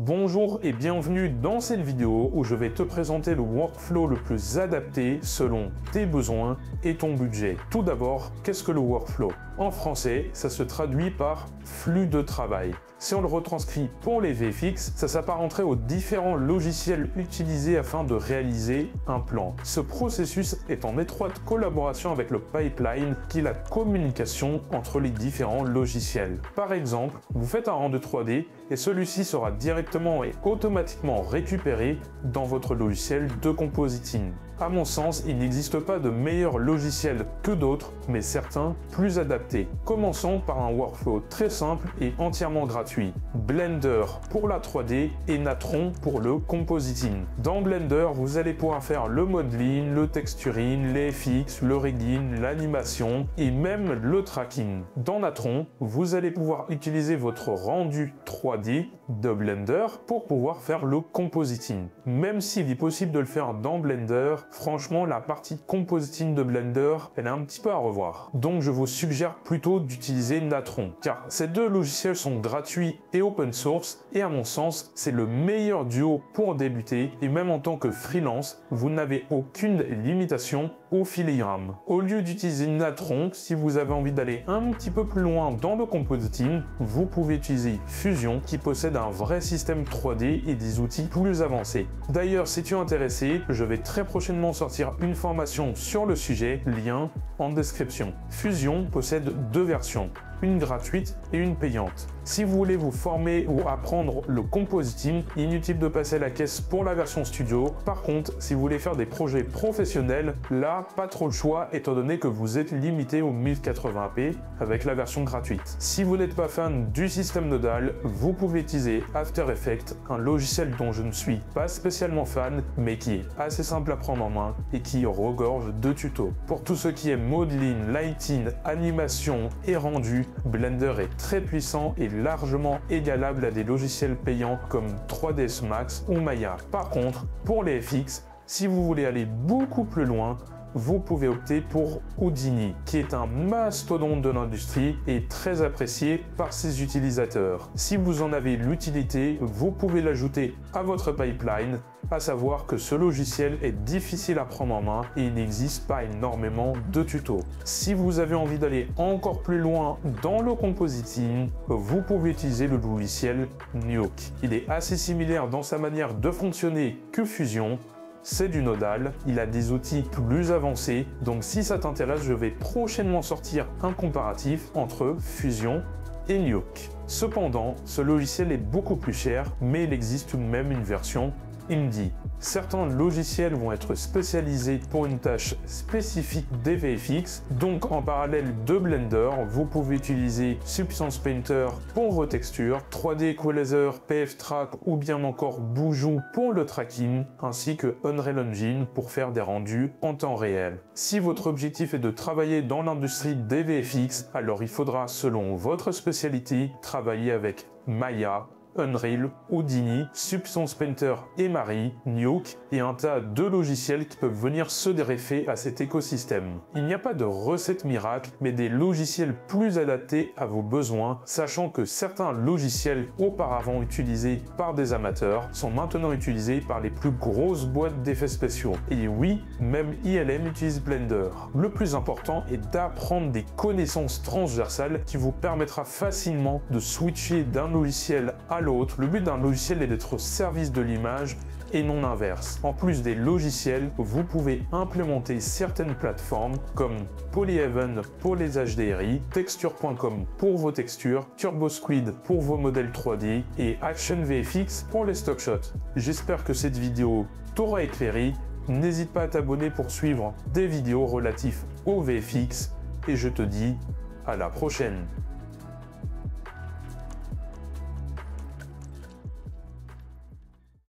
Bonjour et bienvenue dans cette vidéo où je vais te présenter le workflow le plus adapté selon tes besoins et ton budget. Tout d'abord, qu'est-ce que le workflow? En français, ça se traduit par flux de travail. Si on le retranscrit pour les VFX, ça s'apparenterait aux différents logiciels utilisés afin de réaliser un plan. Ce processus est en étroite collaboration avec le pipeline qui est la communication entre les différents logiciels. Par exemple, vous faites un rendu 3D et celui-ci sera directement et automatiquement récupéré dans votre logiciel de compositing. À mon sens, il n'existe pas de meilleur logiciel que d'autres, mais certains plus adaptés. Commençons par un workflow très simple et entièrement gratuit. Blender pour la 3D et Natron pour le compositing. Dans Blender, vous allez pouvoir faire le modeling, le texturing, les FX, le rigging, l'animation et même le tracking. Dans Natron, vous allez pouvoir utiliser votre rendu 3D de Blender pour pouvoir faire le compositing. Même s'il est possible de le faire dans Blender, franchement, la partie compositing de Blender, elle est un petit peu à revoir. Donc, je vous suggère plutôt d'utiliser Natron, car ces deux logiciels sont gratuits et open source, et à mon sens, c'est le meilleur duo pour débuter, et même en tant que freelance, vous n'avez aucune limitation au filigrane. Au lieu d'utiliser Natron, si vous avez envie d'aller un petit peu plus loin dans le compositing, vous pouvez utiliser Fusion, qui possède un vrai système 3D et des outils plus avancés. D'ailleurs, si tu es intéressé, je vais très prochainement sortir une formation sur le sujet, lien en description. Fusion possède deux versions, une gratuite et une payante. Si vous voulez vous former ou apprendre le compositing, inutile de passer à la caisse pour la version studio. Par contre, si vous voulez faire des projets professionnels, là, pas trop le choix étant donné que vous êtes limité au 1080p avec la version gratuite. Si vous n'êtes pas fan du système nodal, vous pouvez utiliser After Effects, un logiciel dont je ne suis pas spécialement fan, mais qui est assez simple à prendre en main et qui regorge de tutos. Pour tous ceux qui aiment modeling, lighting, animation et rendu, Blender est très puissant et largement égalable à des logiciels payants comme 3ds Max ou Maya. Par contre, pour les FX, si vous voulez aller beaucoup plus loin, vous pouvez opter pour Houdini, qui est un mastodonte de l'industrie et très apprécié par ses utilisateurs. Si vous en avez l'utilité, vous pouvez l'ajouter à votre pipeline, à savoir que ce logiciel est difficile à prendre en main et il n'existe pas énormément de tutos. Si vous avez envie d'aller encore plus loin dans le compositing, vous pouvez utiliser le logiciel Nuke. Il est assez similaire dans sa manière de fonctionner que Fusion. C'est du nodal, il a des outils plus avancés, donc si ça t'intéresse, je vais prochainement sortir un comparatif entre Fusion et Nuke. Cependant, ce logiciel est beaucoup plus cher, mais il existe tout de même une version Indie. Certains logiciels vont être spécialisés pour une tâche spécifique des VFX, donc en parallèle de Blender, vous pouvez utiliser Substance Painter pour vos textures, 3D Equalizer, PFTrack ou bien encore Boujou pour le tracking, ainsi que Unreal Engine pour faire des rendus en temps réel. Si votre objectif est de travailler dans l'industrie des VFX, alors il faudra, selon votre spécialité, travailler avec Maya, Unreal, Houdini, Substance Painter et Mari, Nuke et un tas de logiciels qui peuvent venir se greffer à cet écosystème. Il n'y a pas de recette miracle, mais des logiciels plus adaptés à vos besoins, sachant que certains logiciels auparavant utilisés par des amateurs sont maintenant utilisés par les plus grosses boîtes d'effets spéciaux. Et oui, même ILM utilise Blender. Le plus important est d'apprendre des connaissances transversales qui vous permettra facilement de switcher d'un logiciel à l'autre. Le but d'un logiciel est d'être au service de l'image et non l'inverse. En plus des logiciels, vous pouvez implémenter certaines plateformes comme Polyhaven pour les HDRI, Texture.com pour vos textures, TurboSquid pour vos modèles 3D et Action VFX pour les stock shots. J'espère que cette vidéo t'aura éclairé. N'hésite pas à t'abonner pour suivre des vidéos relatives au VFX et je te dis à la prochaine.